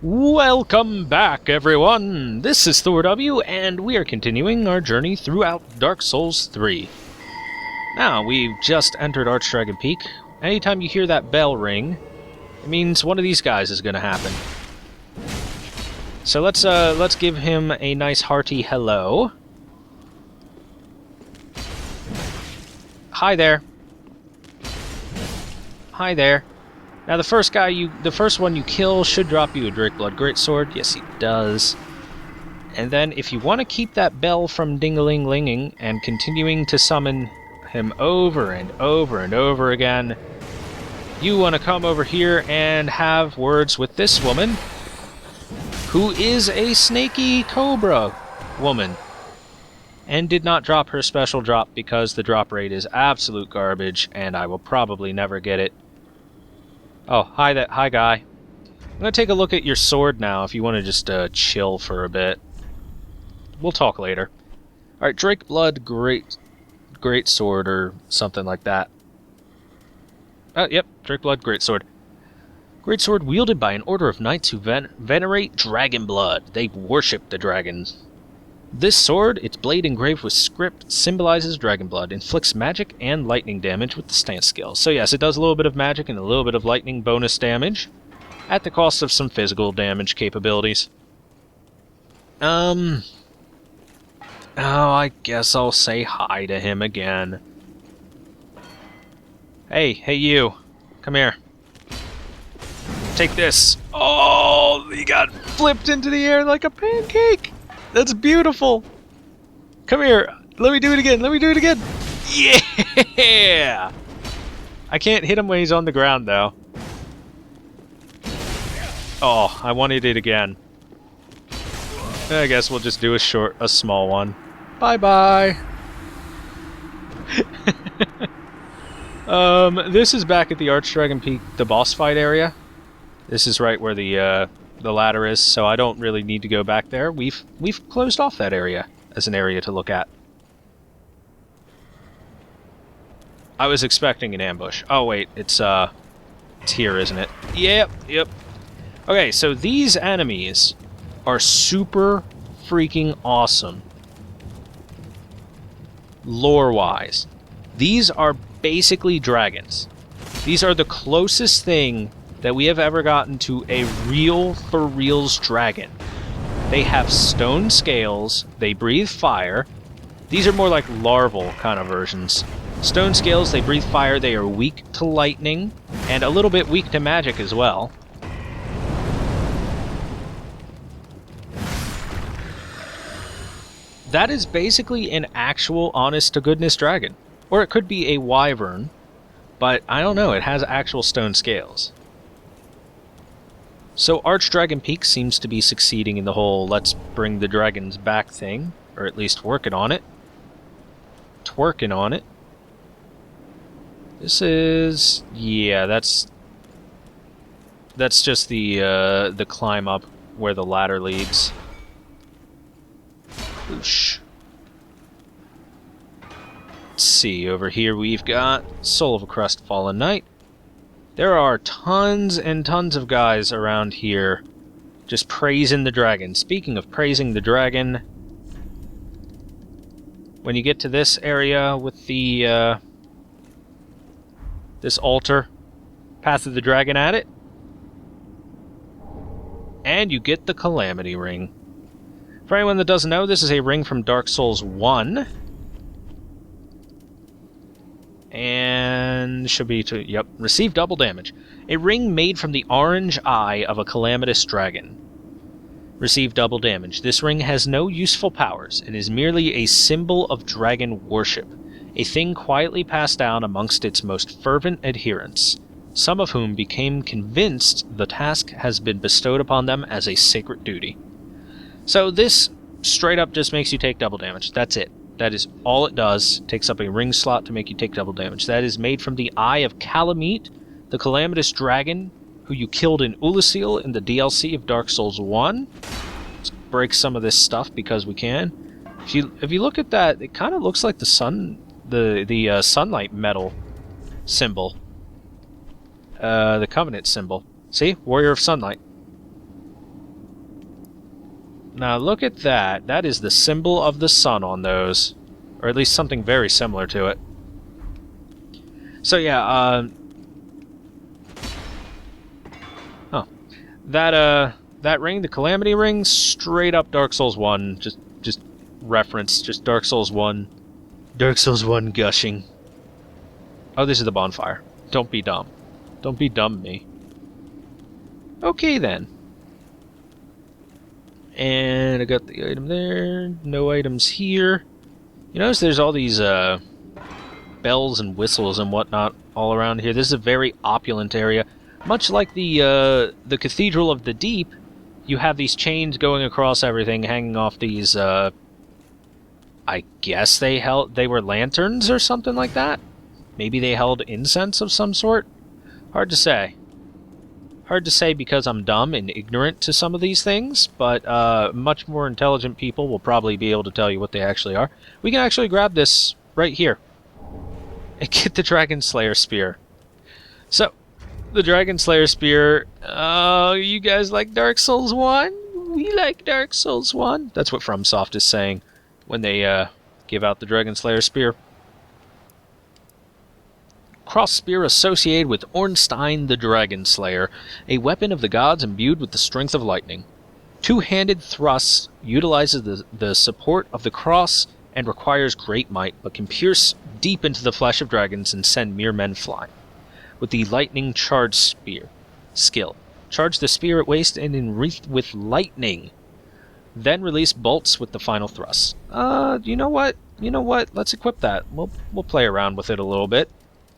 Welcome back, everyone! This is ThorW, and we are continuing our journey throughout Dark Souls 3. Now, we've just entered Archdragon Peak. Anytime you hear that bell ring, it means one of these guys is going to happen. So let's give him a nice hearty hello. Hi there. Hi there. Now the first one you kill should drop you a Drakeblood Greatsword. Yes, he does. And then if you want to keep that bell from ding-a-ling-linging and continuing to summon him over and over and over again, you want to come over here and have words with this woman, who is a snaky cobra woman, and did not drop her special drop because the drop rate is absolute garbage, and I will probably never get it. Oh, hi guy. I'm gonna take a look at your sword now if you want to just chill for a bit. We'll talk later. Alright, Drakeblood Greatsword or something like that. Oh, yep, Drakeblood Greatsword. Greatsword wielded by an order of knights who venerate dragon blood. They worship the dragons. This sword, its blade engraved with script, symbolizes dragon blood, inflicts magic and lightning damage with the stance skill. So yes, it does a little bit of magic and a little bit of lightning bonus damage, at the cost of some physical damage capabilities. Oh, I guess I'll say hi to him again. Hey you. Come here. Take this. Oh, he got flipped into the air like a pancake! That's beautiful! Come here! Let me do it again! Let me do it again! Yeah! I can't hit him when he's on the ground, though. Oh, I wanted it again. I guess we'll just do a small one. Bye-bye! This is back at the Archdragon Peak, the boss fight area. This is right where the ladder is, so I don't really need to go back there. We've closed off that area as an area to look at. I was expecting an ambush. Oh wait, it's here, isn't it? Yep. Okay, so these enemies are super freaking awesome. Lore-wise. These are basically dragons. These are the closest thing that we have ever gotten to a real for reals dragon. They have stone scales, they breathe fire. These are more like larval kind of versions. Stone scales, they breathe fire, they are weak to lightning, and a little bit weak to magic as well. That is basically an actual honest-to-goodness dragon. Or it could be a wyvern, but I don't know, it has actual stone scales. So Archdragon Peak seems to be succeeding in the whole let's bring the dragons back thing, or at least working on it. Twerking on it. This is... yeah, that's just the climb up where the ladder leads. Whoosh. Let's see, over here we've got Soul of a Crestfallen Knight. There are tons and tons of guys around here just praising the dragon. Speaking of praising the dragon, when you get to this area with the this altar, Path of the Dragon at it, and you get the Calamity Ring. For anyone that doesn't know, this is a ring from Dark Souls 1. And should be to, yep, receive double damage. A ring made from the orange eye of a calamitous dragon. Receive double damage. This ring has no useful powers and is merely a symbol of dragon worship, a thing quietly passed down amongst its most fervent adherents, some of whom became convinced the task has been bestowed upon them as a sacred duty. So this straight up just makes you take double damage. That's it. That is all it does. Takes up a ring slot to make you take double damage. That is made from the Eye of Calamite, the calamitous dragon who you killed in Ulasil in the DLC of Dark Souls 1. Let's break some of this stuff because we can. If you look at that, it kind of looks like the sunlight metal symbol. The Covenant symbol. See? Warrior of Sunlight. Now look at that. That is the symbol of the sun on those. Or at least something very similar to it. So yeah, oh. That ring, the Calamity Ring, straight up Dark Souls 1. Just reference, just Dark Souls 1. Dark Souls 1 gushing. Oh, this is the bonfire. Don't be dumb. Don't be dumb me. Okay then. And I got the item there. No items here. You notice there's all these bells and whistles and whatnot all around here. This is a very opulent area. Much like the Cathedral of the Deep, you have these chains going across everything, hanging off these, I guess they were lanterns or something like that? Maybe they held incense of some sort? Hard to say. Hard to say because I'm dumb and ignorant to some of these things, but much more intelligent people will probably be able to tell you what they actually are. We can actually grab this right here and get the Dragon Slayer Spear. So, the Dragon Slayer Spear, you guys like Dark Souls 1? We like Dark Souls 1. That's what FromSoft is saying when they give out the Dragon Slayer Spear. Cross spear associated with Ornstein the Dragon Slayer, a weapon of the gods imbued with the strength of lightning. Two-handed thrust utilizes the support of the cross and requires great might, but can pierce deep into the flesh of dragons and send mere men flying. With the lightning charge spear skill, charge the spear at waist and enwreathed with lightning. Then release bolts with the final thrust. You know what? Let's equip that. We'll play around with it a little bit.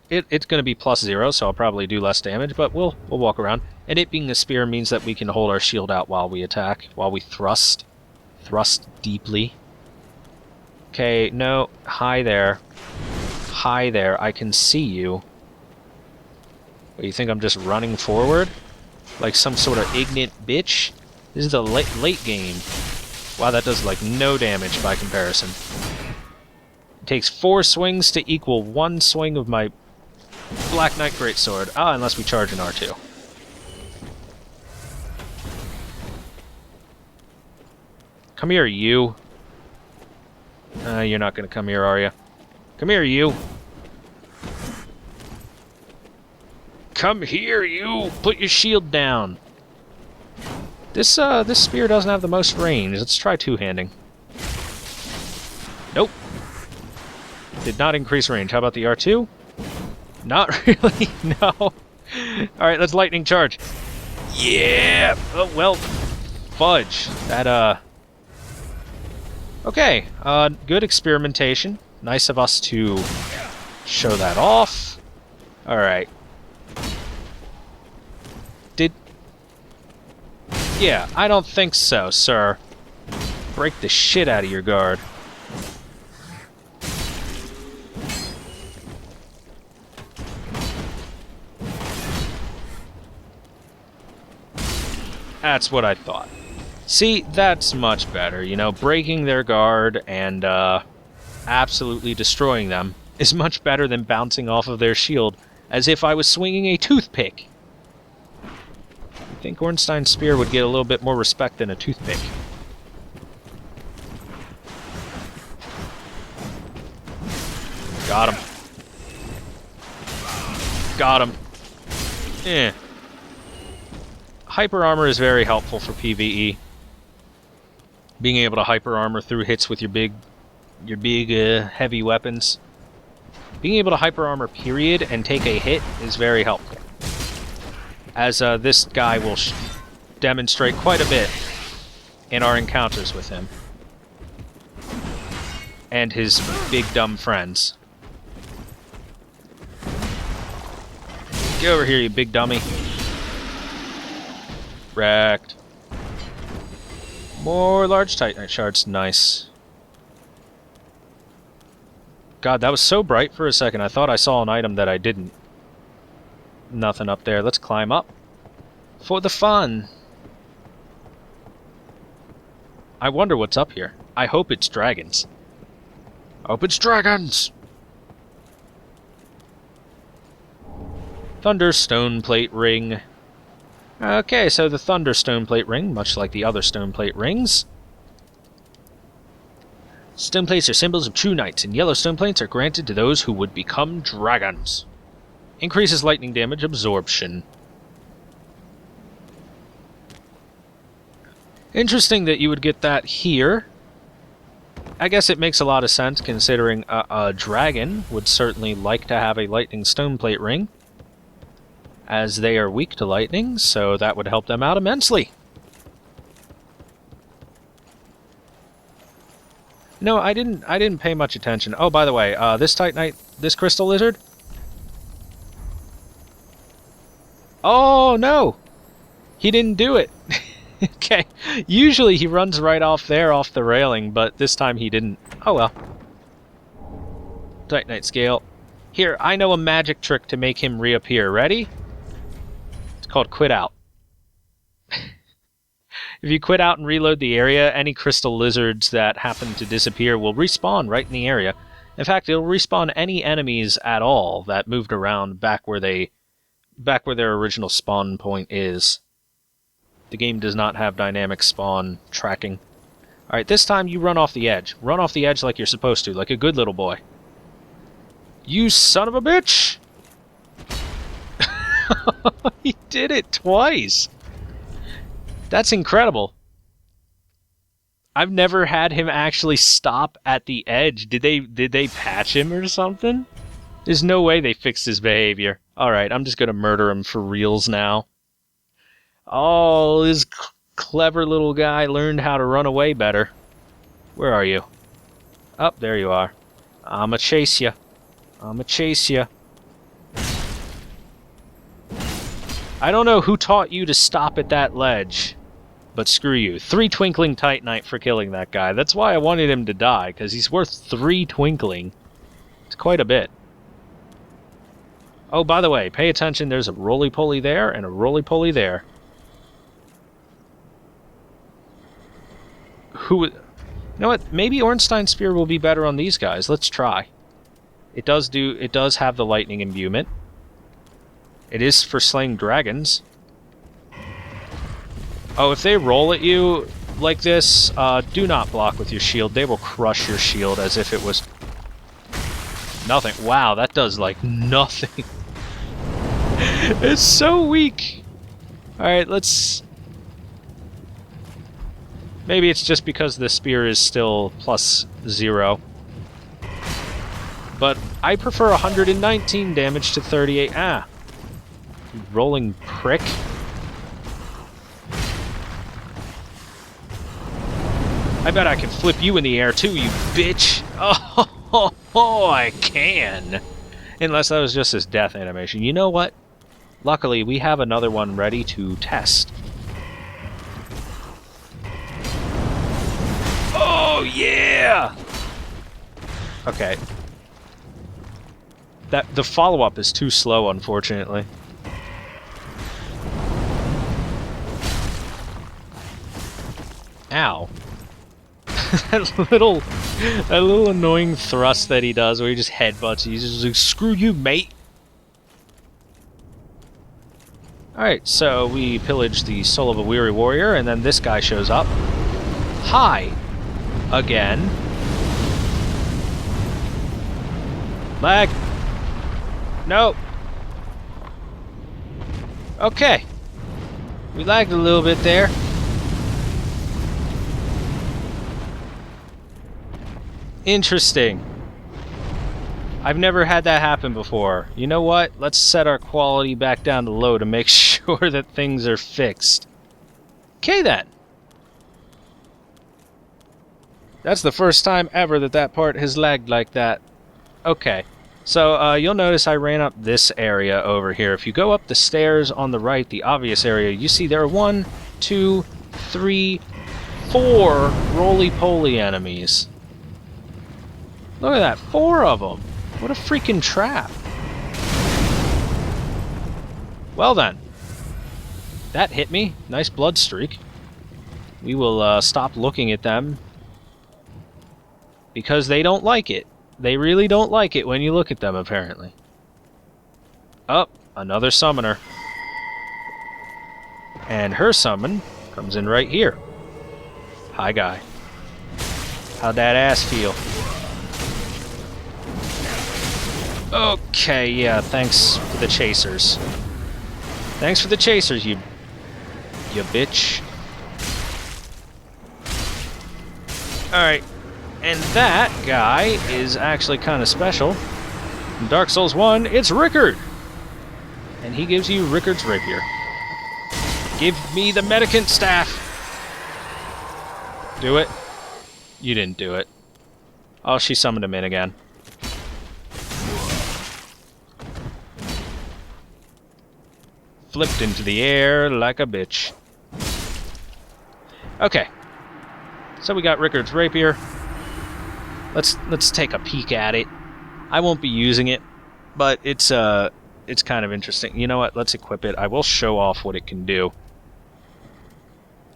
It's going to be +0, so I'll probably do less damage, but we'll walk around. And it being a spear means that we can hold our shield out while we attack, while we thrust. Thrust deeply. Okay, no. Hi there. Hi there. I can see you. What, you think I'm just running forward? Like some sort of ignorant bitch? This is the late game. Wow, that does, like, no damage by comparison. It takes 4 swings to equal 1 swing of my Black Knight Greatsword. Unless we charge an R2. Come here, you. You're not gonna come here, are you? Come here, you. Come here, you! Put your shield down. This spear doesn't have the most range. Let's try two-handing. Nope. Did not increase range. How about the R2? Not really, no. Alright, let's lightning charge. Yeah! Oh, well, fudge. That, okay, good experimentation. Nice of us to show that off. Alright. Yeah, I don't think so, sir. Break the shit out of your guard. That's what I thought. See, that's much better, you know, breaking their guard and, absolutely destroying them is much better than bouncing off of their shield as if I was swinging a toothpick. I think Ornstein's spear would get a little bit more respect than a toothpick. Got him. Got him. Eh. Hyper armor is very helpful for PvE. Being able to hyper armor through hits with your big heavy weapons. Being able to hyper armor period and take a hit is very helpful. As this guy will demonstrate quite a bit in our encounters with him. And his big dumb friends. Get over here, you big dummy. Wrecked. More large Titanite shards. Nice. God, that was so bright for a second. I thought I saw an item that I didn't. Nothing up there. Let's climb up. For the fun. I wonder what's up here. I hope it's dragons. I hope it's dragons! Thunderstone Plate Ring. Okay, so the Thunderstone Plate Ring, much like the other Stone Plate Rings, Stone plates are symbols of true knights, and yellow stone plates are granted to those who would become dragons. Increases lightning damage absorption. Interesting that you would get that here. I guess it makes a lot of sense considering a dragon would certainly like to have a lightning stone plate ring, as they are weak to lightning, so that would help them out immensely. No, I didn't pay much attention. Oh, by the way, this Titanite, this crystal lizard. Oh no, he didn't do it. Okay, usually he runs right off there, off the railing, but this time he didn't. Oh well. Titanite scale. Here, I know a magic trick to make him reappear. Ready? It's called quit out. If you quit out and reload the area, any crystal lizards that happen to disappear will respawn right in the area. In fact, it'll respawn any enemies at all that moved around back where their original spawn point is. The game does not have dynamic spawn tracking. Alright, this time you run off the edge. Run off the edge like you're supposed to, like a good little boy. You son of a bitch! He did it twice! That's incredible. I've never had him actually stop at the edge. Did they patch him or something? There's no way they fixed his behavior. Alright, I'm just gonna murder him for reals now. Oh, this clever little guy learned how to run away better. Where are you? Oh, there you are. I'ma chase ya. I'ma chase ya. I don't know who taught you to stop at that ledge, but screw you. 3 twinkling titanite for killing that guy. That's why I wanted him to die, because he's worth 3 twinkling. It's quite a bit. Oh, by the way, pay attention. There's a roly-poly there and a roly-poly there. You know what? Maybe Ornstein Spear will be better on these guys. Let's try. It does have the lightning imbuement. It is for slaying dragons. Oh, if they roll at you like this, do not block with your shield. They will crush your shield as if it was nothing. Wow, that does like nothing. It's so weak. Alright, let's... Maybe it's just because the spear is still +0. But I prefer 119 damage to 38. Ah. You rolling prick. I bet I can flip you in the air too, you bitch. Oh, I can. Unless that was just his death animation. You know what? Luckily, we have another one ready to test. Oh, yeah! Okay. The follow-up is too slow, unfortunately. Ow. that little annoying thrust that he does where he just headbutts you. He's just like, screw you, mate! Alright, so we pillage the soul of a weary warrior, and then this guy shows up. Hi! Again. Lag! No! Okay. We lagged a little bit there. Interesting. I've never had that happen before. You know what? Let's set our quality back down to low to make sure that things are fixed. Okay then. That's the first time ever that part has lagged like that. Okay. So, you'll notice I ran up this area over here. If you go up the stairs on the right, the obvious area, you see there are 1, 2, 3, 4 roly-poly enemies. Look at that, 4 of them. What a freaking trap. Well then. That hit me. Nice blood streak. We will stop looking at them. Because they don't like it. They really don't like it when you look at them, apparently. Oh, another summoner. And her summon comes in right here. Hi, guy. How'd that ass feel? Okay, yeah, thanks for the chasers. Thanks for the chasers, you bitch. Alright, and that guy is actually kind of special. In Dark Souls 1, it's Rickard! And he gives you Rickard's Rapier. Give me the Medicant Staff! Do it? You didn't do it. Oh, she summoned him in again. Flipped into the air like a bitch. Okay. So we got Rickard's Rapier. Let's take a peek at it. I won't be using it, but it's kind of interesting. You know what? Let's equip it. I will show off what it can do.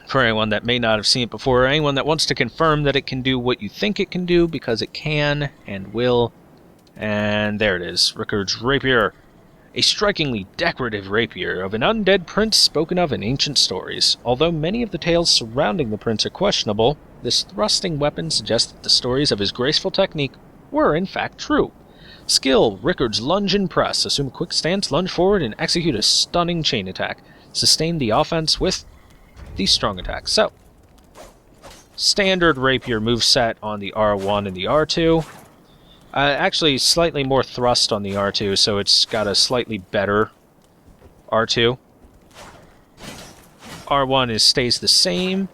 For anyone that may not have seen it before, or anyone that wants to confirm that it can do what you think it can do, because it can and will. And there it is, Rickard's Rapier. A strikingly decorative rapier of an undead prince spoken of in ancient stories. Although many of the tales surrounding the prince are questionable, this thrusting weapon suggests that the stories of his graceful technique were in fact true. Skill, Rickard's lunge and press. Assume a quick stance, lunge forward, and execute a stunning chain attack. Sustain the offense with the strong attack. So, standard rapier moveset on the R1 and the R2. Actually, slightly more thrust on the R2, so it's got a slightly better R2. R1 stays the same.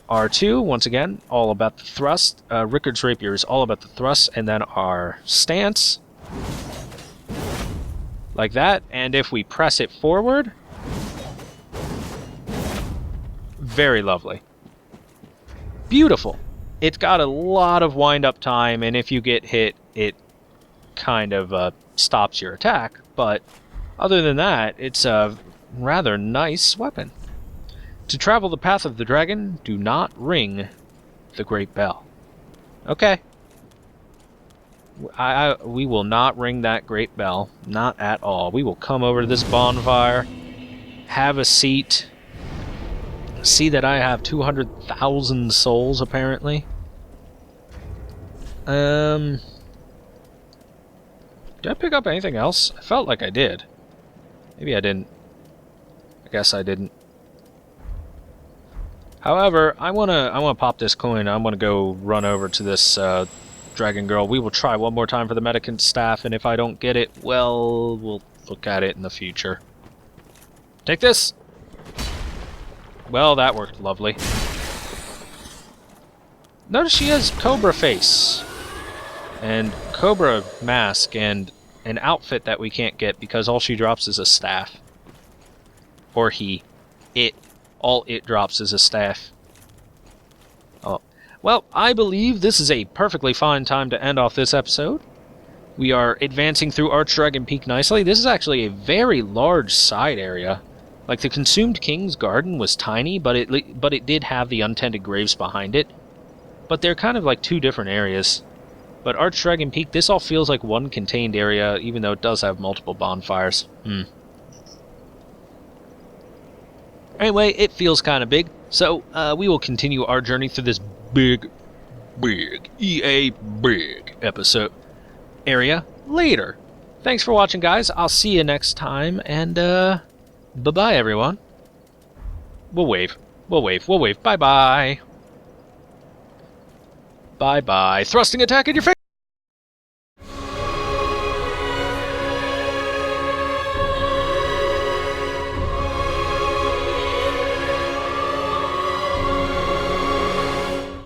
R2, once again, all about the thrust. Rickard's Rapier is all about the thrust, and then our stance. Like that, and if we press it forward... Very lovely. Beautiful. It's got a lot of wind-up time, and if you get hit, it kind of stops your attack. But other than that, it's a rather nice weapon. To travel the path of the dragon, do not ring the great bell. Okay. We will not ring that great bell. Not at all. We will come over to this bonfire, have a seat, see that I have 200,000 souls, apparently. Did I pick up anything else? I felt like I did. Maybe I didn't. I guess I didn't. However, I wanna pop this coin. I wanna go run over to this dragon girl. We will try one more time for the Medicant Staff, and if I don't get it, well, we'll look at it in the future. Take this! Well, that worked lovely. Notice she has Cobra face, and Cobra mask, and an outfit that we can't get because all she drops is a staff. Or he. It. All it drops is a staff. Oh. Well, I believe this is a perfectly fine time to end off this episode. We are advancing through Archdragon Peak nicely. This is actually a very large side area. Like, the Consumed King's Garden was tiny, but it did have the untended graves behind it. But they're kind of like two different areas. But Archdragon Peak, this all feels like one contained area, even though it does have multiple bonfires. Anyway, it feels kind of big, so we will continue our journey through this big EA big episode area later. Thanks for watching, guys. I'll see you next time, and bye-bye, everyone. We'll wave. We'll wave. We'll wave. Bye-bye. Bye-bye. Thrusting attack in your face!